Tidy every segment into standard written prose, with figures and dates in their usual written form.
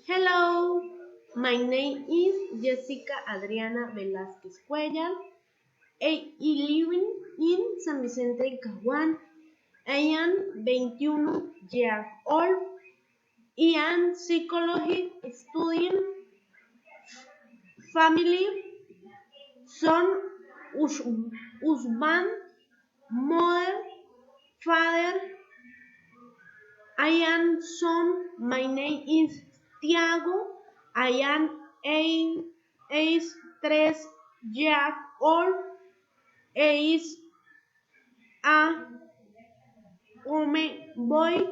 Hello, my name is Jessica Adriana Velázquez Cuellar. I live in San Vicente del Caguán. I am 21 years old. I am psychology studying family, son, husband, mother, father. I am son. My name is Tiago. I am eight, 3 years old. Is a hombre boy.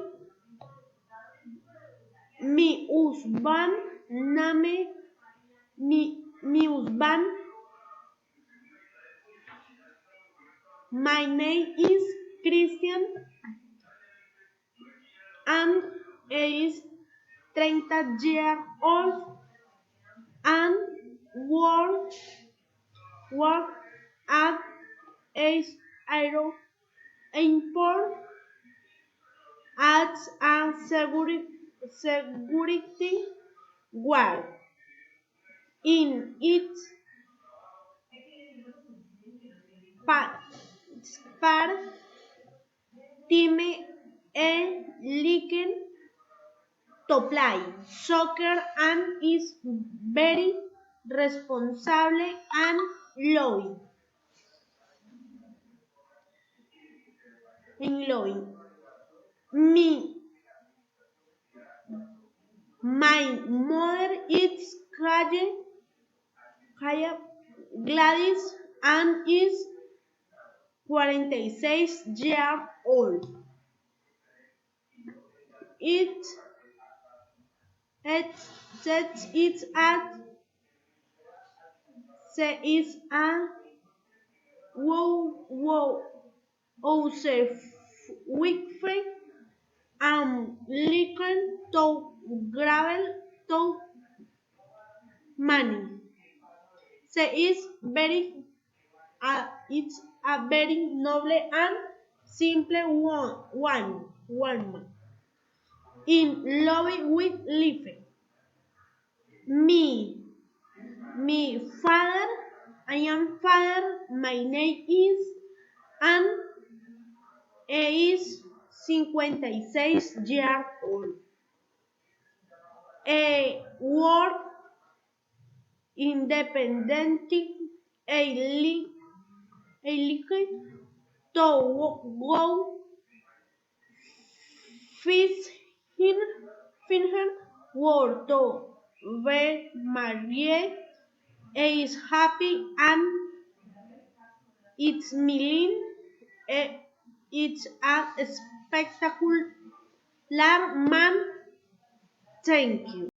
Name, mi husband. My name is Christian and is 30 years old and work at a airport as a security guard. In its part team like to play soccer and is very responsible and loving. Me, my mother is Kaya Gladys and is 46 years old. It it says it's a Joseph Wickfried Lincoln to gravel to money. It's a very noble and simple woman in love with life. Me, me father, I am father. My name is and is 56 years old. A work independent a liquid to go fishing finger war to be married is happy and it's million it's a spectacular man. Thank you.